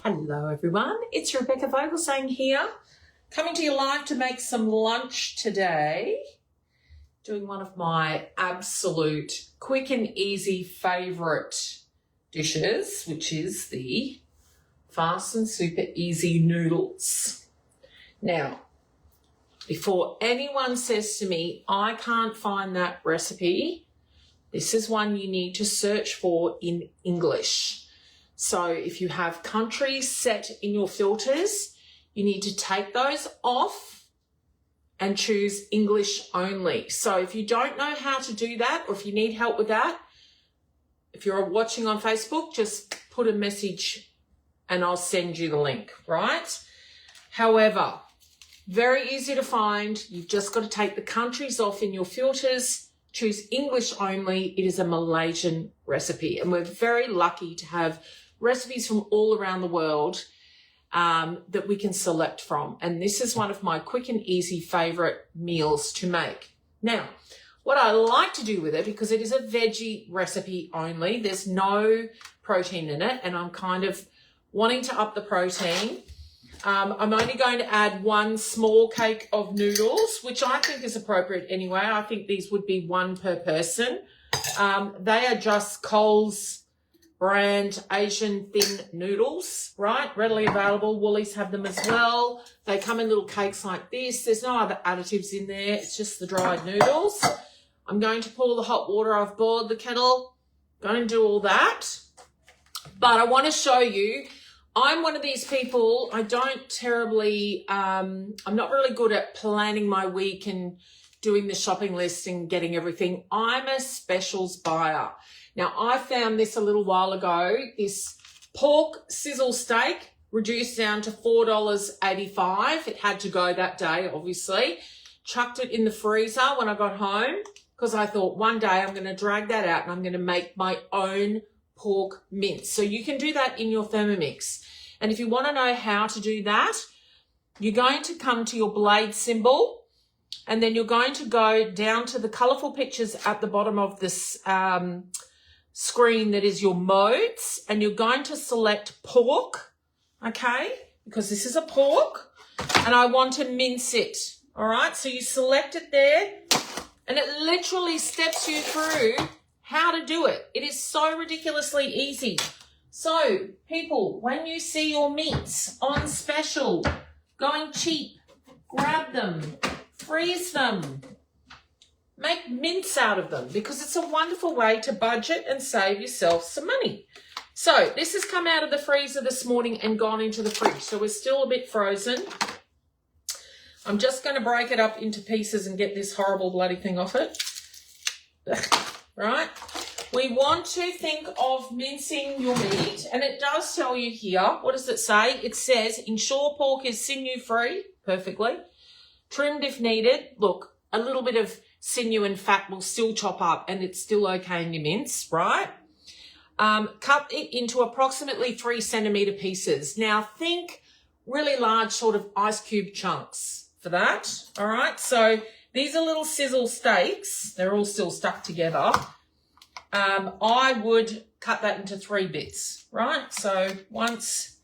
Hello everyone, it's Rebecca Vogelzang here, coming to you live to make some lunch today. Doing one of my absolute quick and easy favourite dishes, which is the fast and super easy noodles. Now, before anyone says to me, I can't find that recipe, this is one you need to search for in English. So if you have countries set in your filters, you need to take those off and choose English only. So if you don't know how to do that, or if you need help with that, if you're watching on Facebook, just put a message and I'll send you the link, right? However, very easy to find. You've just got to take the countries off in your filters, choose English only. It is a Malaysian recipe, and we're very lucky to have recipes from all around the world that we can select from. And this is one of my quick and easy favorite meals to make. Now, what I like to do with it, because it is a veggie recipe only, there's no protein in it, and I'm kind of wanting to up the protein. I'm only going to add one small cake of noodles, which I think is appropriate anyway. I think these would be one per person. They are just Coles brand Asian thin noodles, right? Readily available. Woolies have them as well. They come in little cakes like this. There's no other additives in there. It's just the dried noodles. I'm going to pour the hot water. I've boiled the kettle. Going to do all that. But I want to show you, I'm one of these people, I don't terribly, I'm not really good at planning my week and doing the shopping list and getting everything. I'm a specials buyer. Now, I found this a little while ago, this pork sizzle steak reduced down to $4.85. It had to go that day, obviously. Chucked it in the freezer when I got home because I thought one day I'm going to drag that out and I'm going to make my own pork mince. So you can do that in your Thermomix. And if you want to know how to do that, you're going to come to your blade symbol, and then you're going to go down to the colourful pictures at the bottom of this screen that is your modes, and you're going to select pork, okay, because this is a pork and I want to mince it. All right, so you select it there and it literally steps you through how to do it. It is so ridiculously easy. So people, when you see your meats on special, going cheap, grab them, freeze them, make mince out of them, because it's a wonderful way to budget and save yourself some money. So this has come out of the freezer this morning and gone into the fridge. So we're still a bit frozen. I'm just going to break it up into pieces and get this horrible bloody thing off it. Right? We want to think of mincing your meat, and it does tell you here, what does it say? It says, ensure pork is sinew-free, perfectly, trimmed if needed. Look, a little bit of sinew and fat will still chop up and it's still okay in your mince, right? Cut it into approximately 3 centimetre pieces. Now think really large sort of ice cube chunks for that, all right? So these are little sizzle steaks. They're all still stuck together. I would cut that into 3 bits, right? So once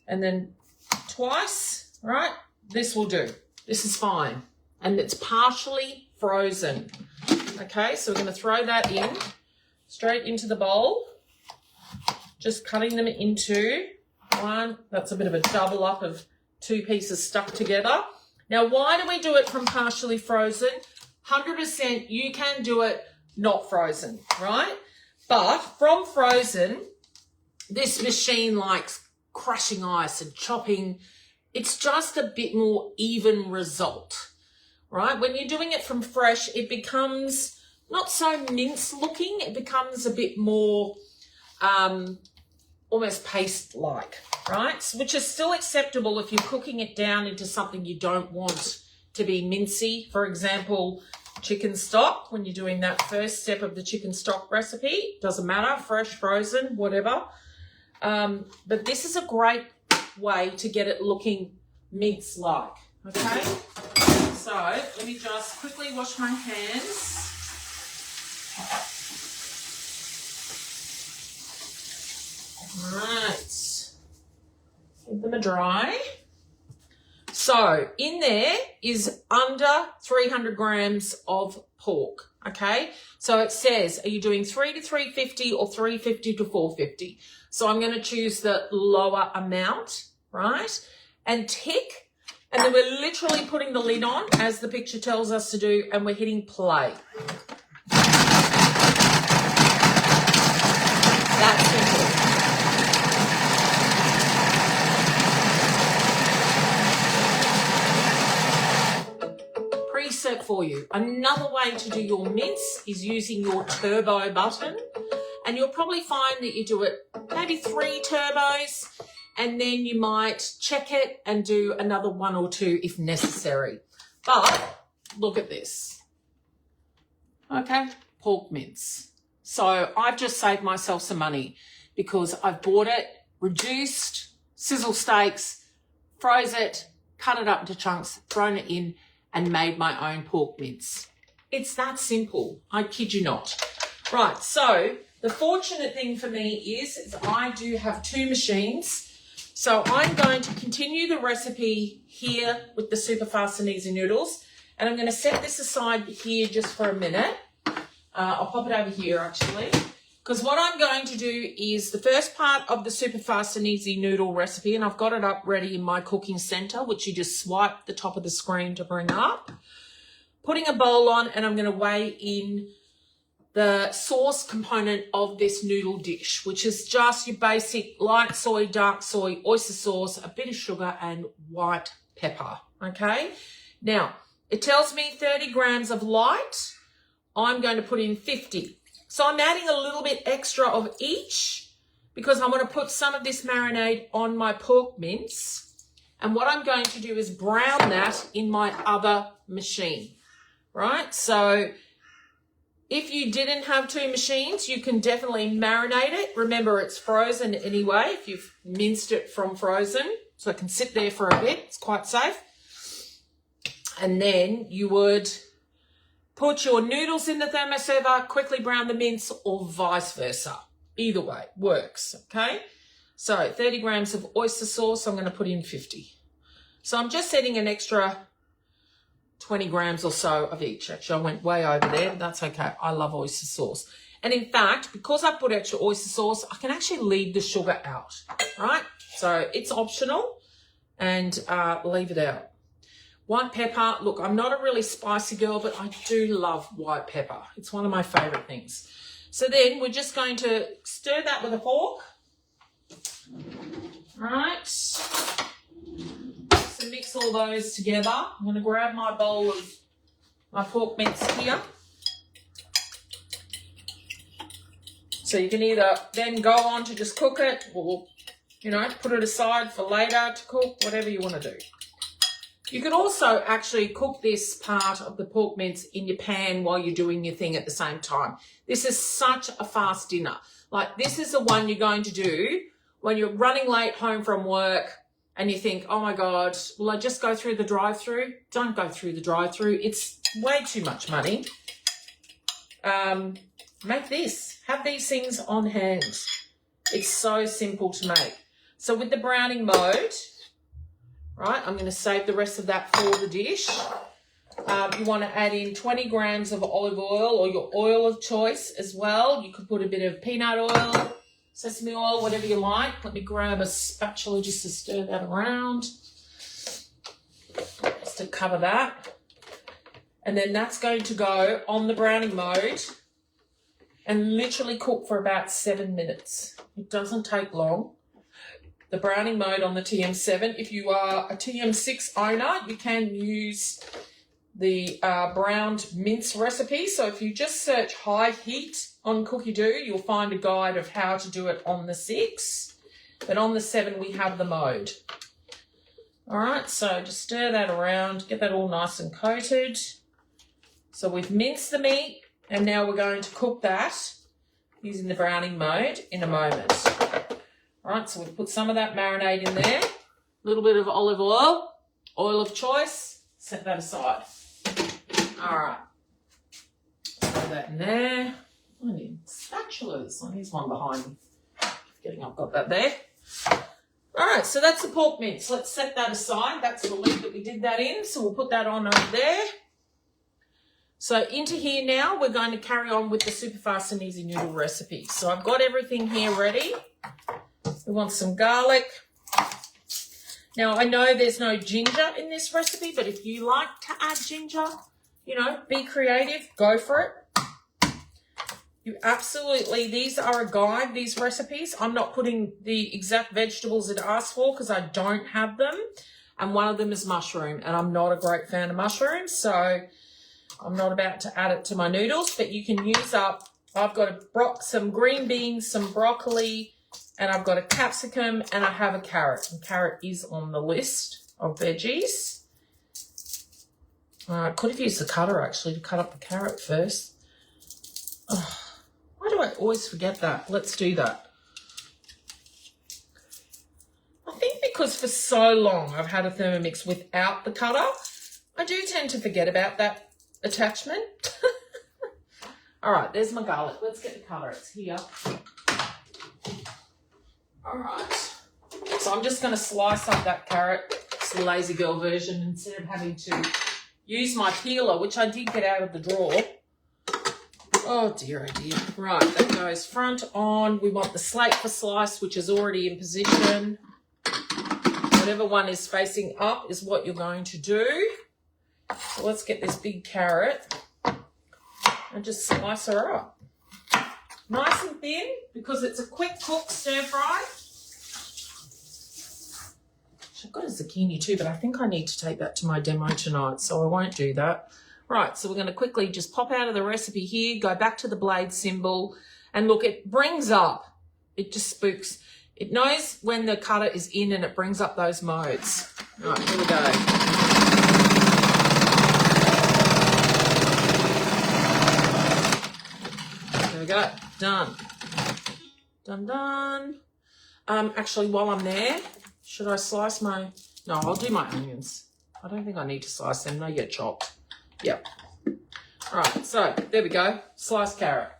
and then twice, right? This will do. This is fine. And it's partially frozen. Okay, so we're going to throw that in straight into the bowl. Just cutting them into one. That's a bit of a double up of 2 pieces stuck together. Now, why do we do it from partially frozen? 100% you can do it not frozen, right? But from frozen, this machine likes crushing ice and chopping. It's just a bit more even result, right? When you're doing it from fresh, it becomes not so mince looking. It becomes a bit more almost paste-like, right? Which is still acceptable if you're cooking it down into something you don't want to be mincy. For example, chicken stock, when you're doing that first step of the chicken stock recipe, doesn't matter, fresh, frozen, whatever. But this is a great way to get it looking mince-like, okay? So let me just quickly wash my hands. Right. them are dry. So in there is under 300 grams of pork, okay? So it says, are you doing 3 to 350 or 350 to 450? So I'm going to choose the lower amount, right? And tick. And then we're literally putting the lid on as the picture tells us to do, and we're hitting play. That's simple. Preset for you. Another way to do your mince is using your turbo button, and you'll probably find that you do it maybe 3 turbos, and then you might check it and do another 1 or 2 if necessary. But look at this. Okay, pork mince. So I've just saved myself some money because I've bought it, reduced, sizzle steaks, froze it, cut it up into chunks, thrown it in, and made my own pork mince. It's that simple. I kid you not. Right, so the fortunate thing for me is I do have 2 machines. So I'm going to continue the recipe here with the super fast and easy noodles. And I'm going to set this aside here just for a minute. I'll pop it over here actually. Because what I'm going to do is the first part of the super fast and easy noodle recipe, and I've got it up ready in my cooking center, which you just swipe the top of the screen to bring up. Putting a bowl on, and I'm going to weigh in the sauce component of this noodle dish, which is just your basic light soy, dark soy, oyster sauce, a bit of sugar and white pepper, okay? Now, it tells me 30 grams of light. I'm going to put in 50. So I'm adding a little bit extra of each because I'm going to put some of this marinade on my pork mince. And what I'm going to do is brown that in my other machine, right? So if you didn't have 2 machines, you can definitely marinate it. Remember, it's frozen anyway, if you've minced it from frozen. So it can sit there for a bit. It's quite safe. And then you would put your noodles in the thermosaver, quickly brown the mince, or vice versa. Either way, works, okay? So 30 grams of oyster sauce, I'm going to put in 50. So I'm just setting an extra 20 grams or so of each. Actually, I went way over there, but that's okay. I love oyster sauce. And in fact, because I put extra oyster sauce, I can actually leave the sugar out, right? So it's optional, and leave it out. White pepper, look, I'm not a really spicy girl, but I do love white pepper. It's one of my favorite things. So then we're just going to stir that with a fork. All right. So mix all those together. I'm going to grab my bowl of my pork mince here. So you can either then go on to just cook it or, you know, put it aside for later to cook, whatever you want to do. You could also actually cook this part of the pork mince in your pan while you're doing your thing at the same time. This is such a fast dinner. Like, this is the one you're going to do when you're running late home from work and you think, oh my God, will I just go through the drive-through? Don't go through the drive-through. It's way too much money. Make this. Have these things on hand. It's so simple to make. So with the browning mode, right, I'm going to save the rest of that for the dish. You want to add in 20 grams of olive oil or your oil of choice as well. You could put a bit of peanut oil, sesame oil, whatever you like. Let me grab a spatula just to stir that around, just to cover that. And then that's going to go on the browning mode and literally cook for about 7 minutes. It doesn't take long. The browning mode on the TM7. If you are a TM6 owner, you can use the browned mince recipe. So if you just search high heat on Cookidoo, you'll find a guide of how to do it on the 6. But on the 7, we have the mode. All right, so just stir that around, get that all nice and coated. So we've minced the meat, and now we're going to cook that using the browning mode in a moment. All right, so we've put some of that marinade in there, a little bit of olive oil, oil of choice, set that aside. All right, throw that in there. I need spatulas. Oh, here's one behind me. Forgetting I've got that there. All right, so that's the pork mince. Let's set that aside. That's the lid that we did that in, so we'll put that on over there. So into here now, we're going to carry on with the super fast and easy noodle recipe. So I've got everything here ready. We want some garlic. Now, I know there's no ginger in this recipe, but if you like to add ginger, you know, be creative, go for it. You absolutely, these are a guide, these recipes. I'm not putting the exact vegetables it asks for because I don't have them. And one of them is mushroom, and I'm not a great fan of mushrooms, so I'm not about to add it to my noodles, but you can use up, I've got some green beans, some broccoli, and I've got a capsicum, and I have a carrot. And carrot is on the list of veggies. I could have used the cutter, actually, to cut up the carrot first. Oh, why do I always forget that? Let's do that. I think because for so long I've had a Thermomix without the cutter, I do tend to forget about that attachment. All right, there's my garlic. Let's get the cutter. It's here. All right. So I'm just going to slice up that carrot. It's the lazy girl version instead of having to use my peeler, which I did get out of the drawer. Oh dear, oh dear. Right, that goes front on. We want the slate for slice, which is already in position. Whatever one is facing up is what you're going to do. So let's get this big carrot and just slice her up. Nice and thin because it's a quick cook stir fry. I've got a zucchini too, but I think I need to take that to my demo tonight, so I won't do that. Right, so we're going to quickly just pop out of the recipe here, go back to the blade symbol, and look, it brings up, it just spooks. It knows when the cutter is in and it brings up those modes. All right, here we go. There we go, done. Done, done. Actually, while I'm there, should I slice my, no, I'll do my onions. I don't think I need to slice them, they get chopped. Yep. All right, so there we go, sliced carrot.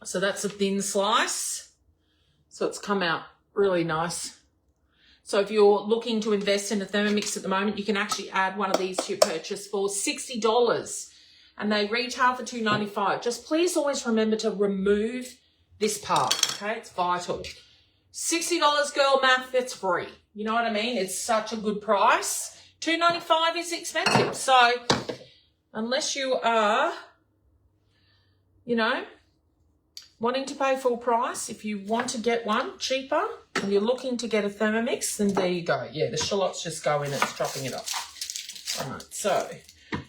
So that's a thin slice. So it's come out really nice. So if you're looking to invest in a Thermomix at the moment, you can actually add one of these to your purchase for $60. And they retail for $2.95. Just please always remember to remove this part, okay? It's vital. $60, girl math, that's free. You know what I mean? It's such a good price. $2.95 is expensive. So unless you are, you know, wanting to pay full price, if you want to get one cheaper and you're looking to get a Thermomix, then there you go. Yeah, the shallots just go in, it's chopping it up. All right, so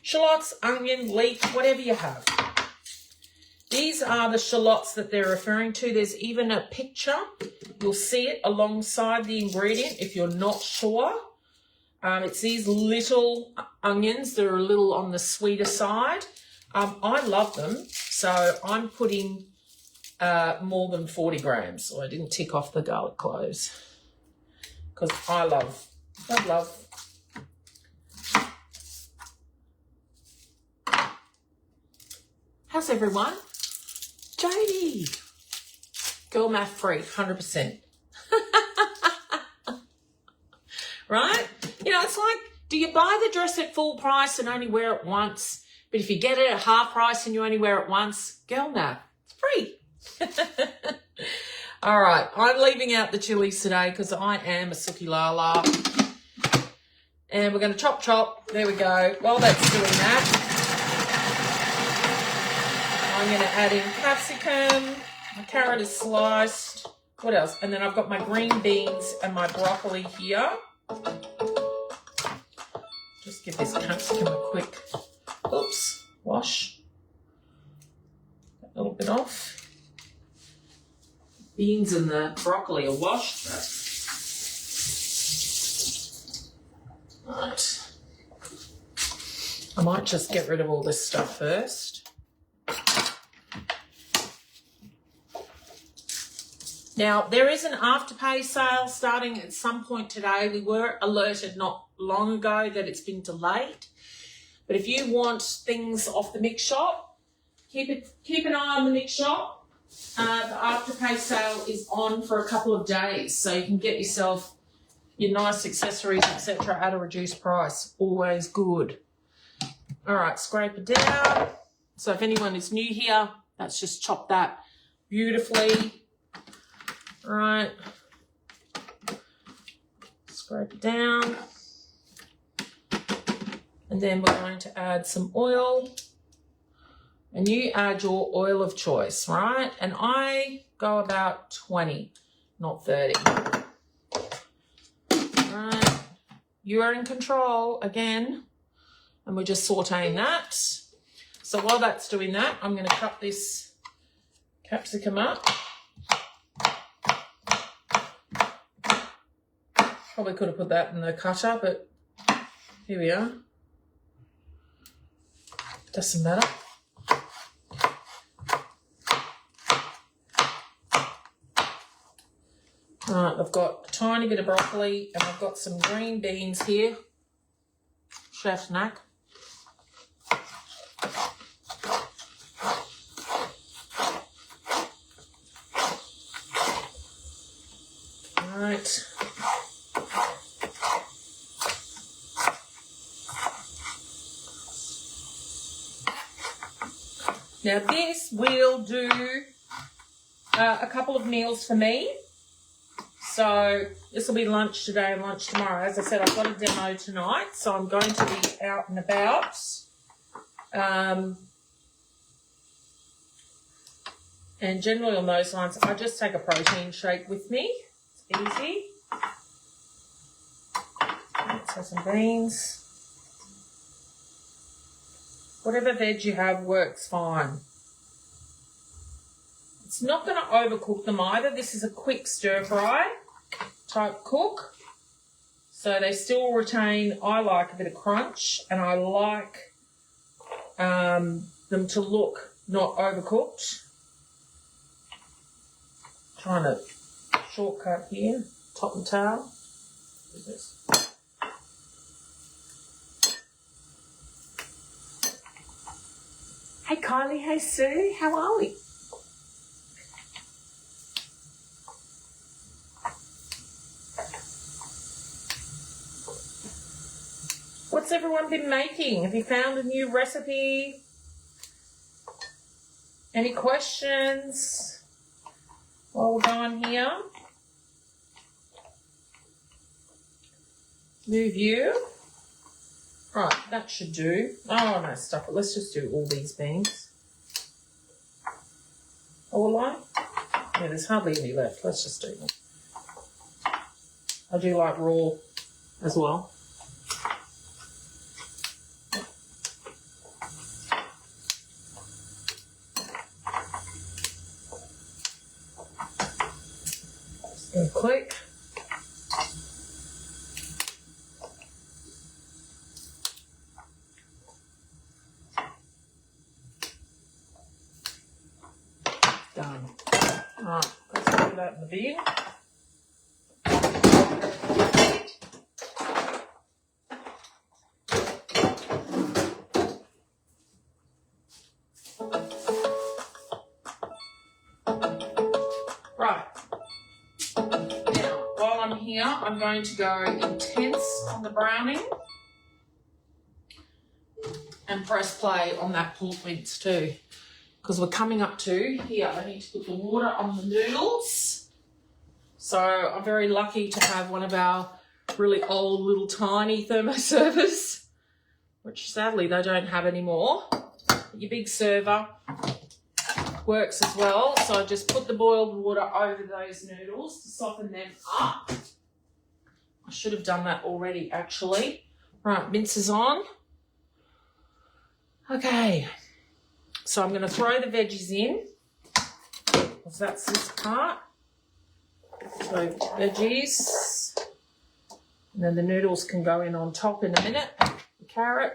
shallots, onion, leek, whatever you have. These are the shallots that they're referring to. There's even a picture. You'll see it alongside the ingredient if you're not sure. It's these little onions that are a little on the sweeter side. I love them, so I'm putting more than 40 grams. So I didn't tick off the garlic cloves because I love. How's everyone? Jodie. Girl math free, 100%. Right? You know, it's like, do you buy the dress at full price and only wear it once? But if you get it at half price and you only wear it once, girl math, it's free. All right, I'm leaving out the chilies today because I am a Suki Lala. And we're going to chop. There we go. While that's doing that, I'm going to add in capsicum. My carrot is sliced. What else? And then I've got my green beans and my broccoli here. Just give this capsicum a quick, oops, wash. A little bit off. Beans and the broccoli are washed. Right. I might just get rid of all this stuff first. Now, there is an Afterpay sale starting at some point today. We were alerted not long ago that it's been delayed. But if you want things off the mix shop, keep an eye on the mix shop. the Afterpay sale is on for a couple of days, so you can get yourself your nice accessories, etc. at a reduced price. Always good. All right, scrape it down. So if anyone is new here, let's just chop that beautifully. All right. Scrape it down. And then we're going to add some oil. And you add your oil of choice, right? And I go about 20, not 30. Right. You are in control again. And we're just sauteing that. So while that's doing that, I'm going to cut this capsicum up. Probably could have put that in the cutter, but here we are. Doesn't matter. Alright, I've got a tiny bit of broccoli and I've got some green beans here. Chef snack. Alright. Now this will do a couple of meals for me. So this will be lunch today and lunch tomorrow. As I said, I've got a demo tonight, so I'm going to be out and about. And generally on those lines, I just take a protein shake with me. It's easy. Let's have some beans. Whatever veg you have works fine. It's not going to overcook them either. This is a quick stir fry type cook. So they still retain, I like a bit of crunch, and I like them to look not overcooked. Trying to shortcut here, top and tail. Hey Kylie, hey Sue, how are we? What's everyone been making? Have you found a new recipe? Any questions while we're going here? Move you. Right, that should do. Oh, no, stop it. Let's just do all these beans. All I? Yeah, there's hardly any left. Let's just do them. I do like raw as well. Just go quick. Done. Alright, let's put that in the bin. Right. Now, while I'm here, I'm going to go intense on the browning and press play on that pork mince too. Because we're coming up to, here, I need to put the water on the noodles. So I'm very lucky to have one of our really old little tiny thermoservers, which sadly they don't have anymore. Your big server works as well. So I just put the boiled water over those noodles to soften them up. I should have done that already actually. Right, mince is on. Okay. So I'm going to throw the veggies in, because that's this part. So veggies, and then the noodles can go in on top in a minute. The carrot.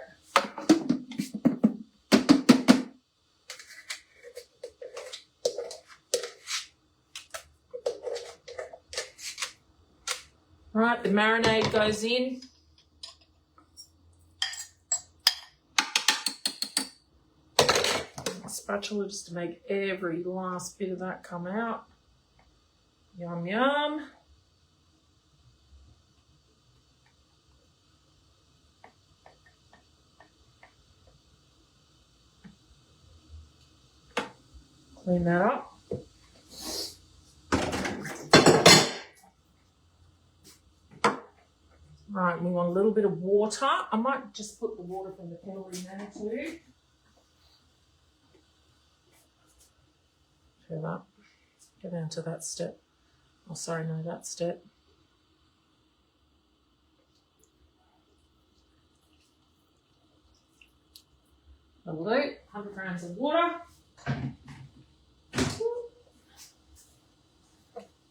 Right, the marinade goes in. spatula just to make every last bit of that come out. Yum, yum. Clean that up. Right, we want a little bit of water. I might just put the water from the kettle in there too. Fill up. Go down to that step. Oh, sorry, no, that step. That'll do. 100 grams of water.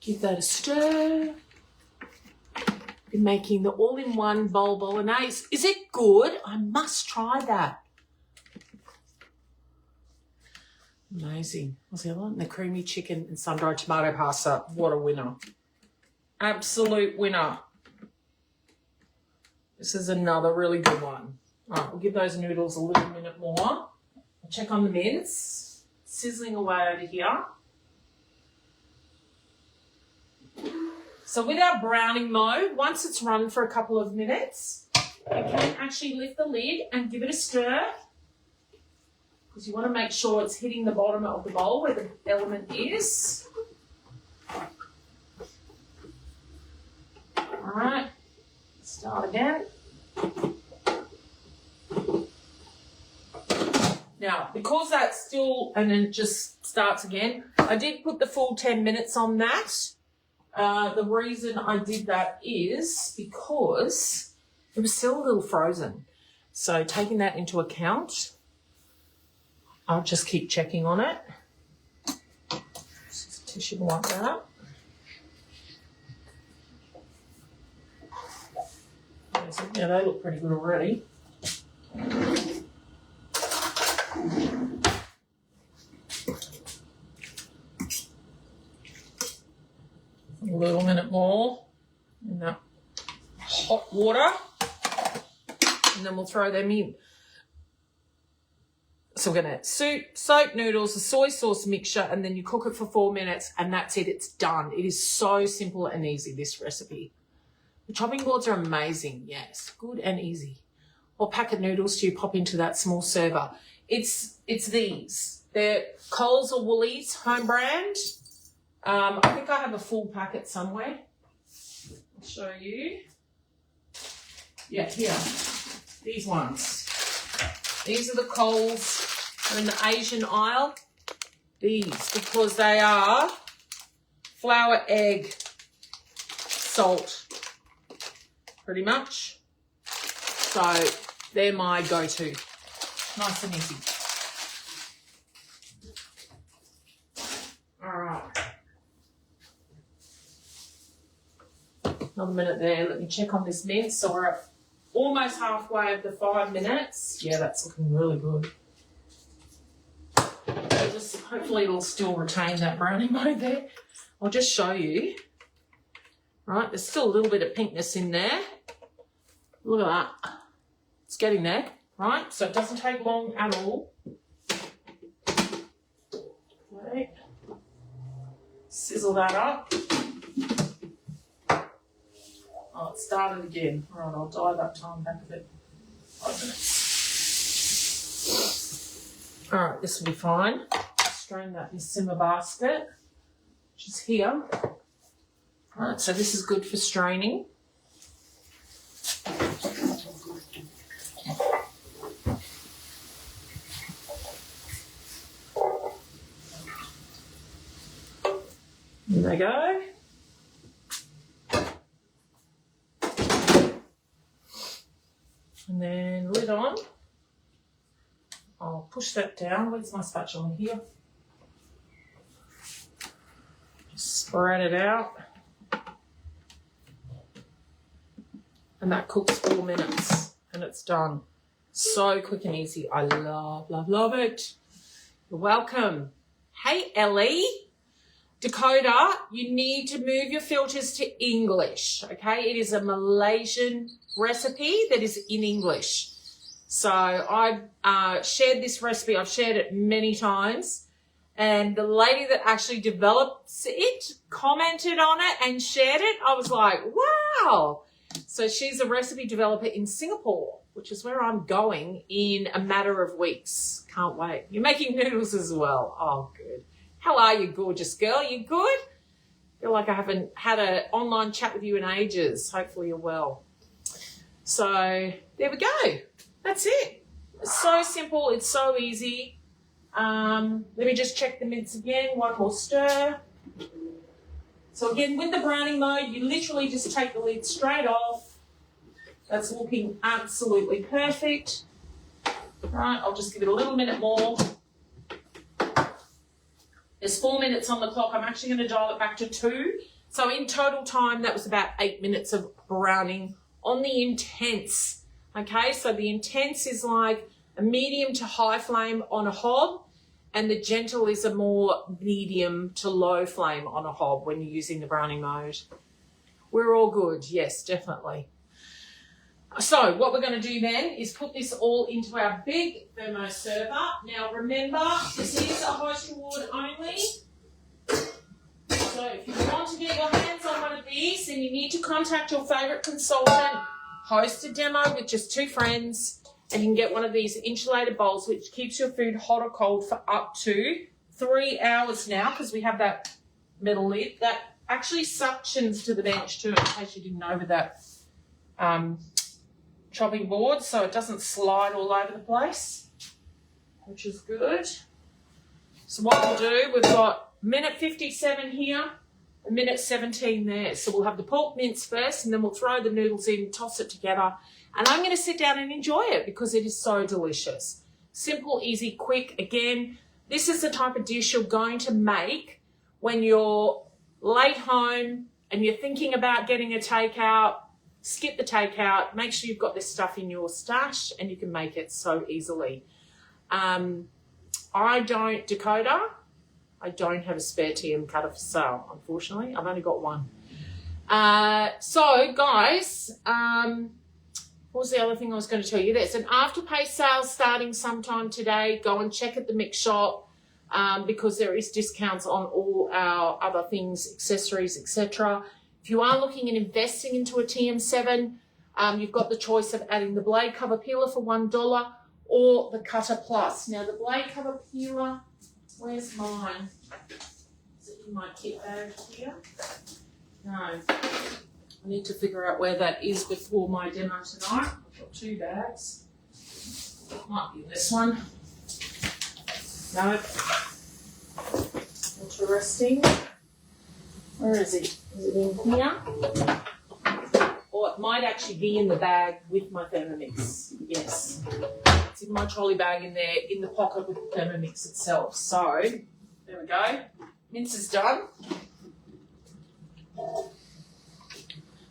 Give that a stir. Been making the all-in-one bowl bolognese. Is it good? I must try that. Amazing. What's the other one? The creamy chicken and sun-dried tomato pasta. What a winner. Absolute winner. This is another really good one. All right, we'll give those noodles a little minute more. I'll check on the mince. Sizzling away over here. So with our browning mode, once it's run for a couple of minutes, you can actually lift the lid and give it a stir, because you want to make sure it's hitting the bottom of the bowl where the element is. All right, start again. Now, because that's still, and then it just starts again, I did put the full 10 minutes on that. The reason I did that is because it was still a little frozen. So taking that into account, I'll just keep checking on it. Just a tissue to wipe that up. Yeah, they look pretty good already. A little minute more in that hot water, and then we'll throw them in. So we're going to soak noodles, a soy sauce mixture, and then you cook it for 4 minutes, and that's it. It's done. It is so simple and easy, this recipe. The chopping boards are amazing. Yes, good and easy. What packet noodles do you pop into that small server? It's these. They're Coles or Woolies, home brand. I think I have a full packet somewhere. I'll show you. Yeah, here. These ones. These are the Coles. They're in the Asian aisle. These, because they are flour, egg, salt, pretty much. So they're my go-to. Nice and easy. All right. Another minute there. Let me check on this mince. So we're at almost halfway of the 5 minutes. Yeah, that's looking really good. So just hopefully it'll still retain that browning mode there. I'll just show you. Right, there's still a little bit of pinkness in there. Look at that. It's getting there, right? So it doesn't take long at all. Okay. Sizzle that up. Oh, it started again. All right, I'll dial that time back a bit. 5 minutes. All right, this will be fine. Strain that in the simmer basket, which is here. All right, so this is good for straining. There they go. And then lid on. I'll push that down. Where's my spatula here? Just spread it out. And that cooks 4 minutes and it's done. So quick and easy. I love, love, love it. You're welcome. Hey, Ellie. Dakota, you need to move your filters to English, okay? It is a Malaysian recipe that is in English. So I shared this recipe. I've shared it many times. And the lady that actually develops it commented on it and shared it. I was like, wow. So she's a recipe developer in Singapore, which is where I'm going in a matter of weeks. Can't wait. You're making noodles as well. Oh, good. How are you, gorgeous girl? You good? I feel like I haven't had an online chat with you in ages. Hopefully you're well. So there we go. That's it. It's so simple. It's so easy. Let me just check the mince again. One more stir. So again, with the browning mode, you literally just take the lid straight off. That's looking absolutely perfect. Right, I'll just give it a little minute more. There's 4 minutes on the clock. I'm actually going to dial it back to 2. So in total time, that was about 8 minutes of browning on the intense. Okay, so the intense is like a medium to high flame on a hob, and the gentle is a more medium to low flame on a hob when you're using the browning mode. We're all good. Yes, definitely. So what we're going to do then is put this all into our big thermo server. Now remember, this is a host reward only. So if you want to get your hands on one of these, then you need to contact your favourite consultant, host a demo with just 2 friends, and you can get one of these insulated bowls which keeps your food hot or cold for up to 3 hours now, because we have that metal lid that actually suctions to the bench too, in case you didn't know, with that chopping board, so it doesn't slide all over the place, which is good. So what we'll do, we've got minute 57 here, a minute 17 there. So we'll have the pork mince first, and then we'll throw the noodles in, toss it together. And I'm going to sit down and enjoy it because it is so delicious. Simple, easy, quick. Again, this is the type of dish you're going to make when you're late home and you're thinking about getting a takeout. Skip the takeout. Make sure you've got this stuff in your stash and you can make it so easily. I don't decoder. I don't have a spare TM cutter for sale, unfortunately. I've only got one. So, guys, what was the other thing I was going to tell you? There's an Afterpay sale starting sometime today. Go and check at the mix shop because there is discounts on all our other things, accessories, etc. If you are looking at investing into a TM7, you've got the choice of adding the blade cover peeler for $1 or the Cutter Plus. Now, the blade cover peeler, where's mine? Is it in my kit bag here? No. I need to figure out where that is before my demo tonight. I've got 2 bags. Might be this one. No. Interesting. Where is it? Is it in here? Or it might actually be in the bag with my Thermomix. Yes. It's in my trolley bag in there, in the pocket with the Thermomix itself. So, there we go. Mince is done.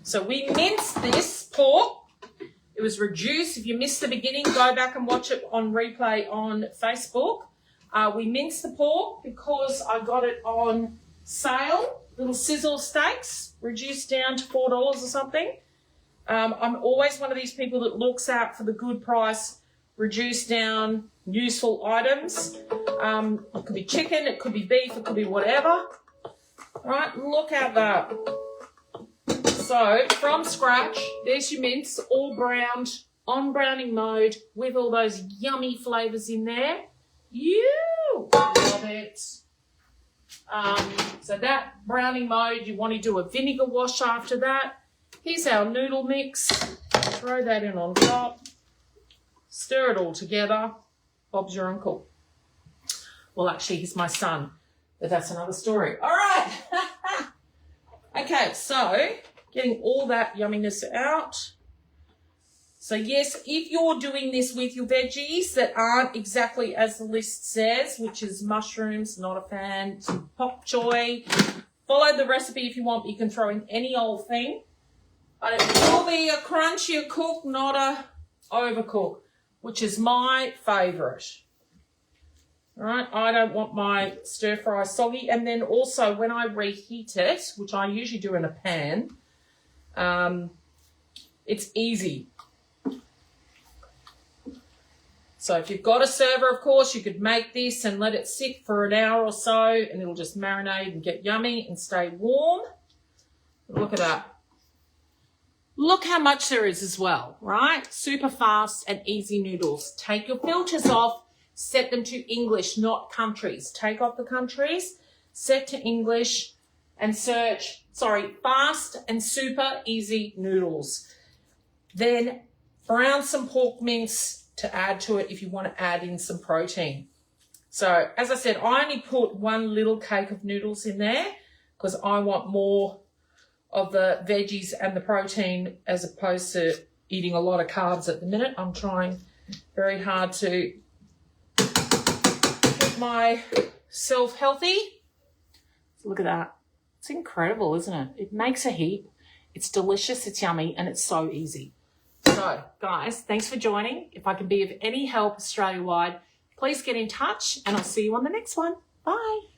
So we minced this pork. It was reduced. If you missed the beginning, go back and watch it on replay on Facebook. We minced the pork because I got it on sale. Little sizzle steaks, reduced down to $4 or something. I'm always one of these people that looks out for the good price, reduced down, useful items. It could be chicken, it could be beef, it could be whatever. All right, look at that. So, from scratch, there's your mince, all browned, on browning mode, with all those yummy flavours in there. You love it. So that browning mode, you want to do a vinegar wash after that. Here's our noodle mix. Throw that in on top. Stir it all together. Bob's your uncle. Well, actually, he's my son, but that's another story. All right. Okay, so getting all that yumminess out. So yes, if you're doing this with your veggies that aren't exactly as the list says, which is mushrooms, not a fan, some pok choy, follow the recipe if you want, but you can throw in any old thing. But it will be a crunchier cook, not a overcook, which is my favourite. All right, I don't want my stir fry soggy. And then also when I reheat it, which I usually do in a pan, it's easy. So if you've got a server, of course, you could make this and let it sit for an hour or so and it'll just marinate and get yummy and stay warm. Look at that. Look how much there is as well, right? Super fast and easy noodles. Take your filters off, set them to English, not countries. Take off the countries, set to English and search, fast and super easy noodles. Then brown some pork mince to add to it if you want to add in some protein. So as I said, I only put one little cake of noodles in there because I want more of the veggies and the protein as opposed to eating a lot of carbs at the minute. I'm trying very hard to keep myself healthy. Look at that. It's incredible, isn't it? It makes a heap. It's delicious, it's yummy, and it's so easy. So, guys, thanks for joining. If I can be of any help Australia-wide, please get in touch, and I'll see you on the next one. Bye.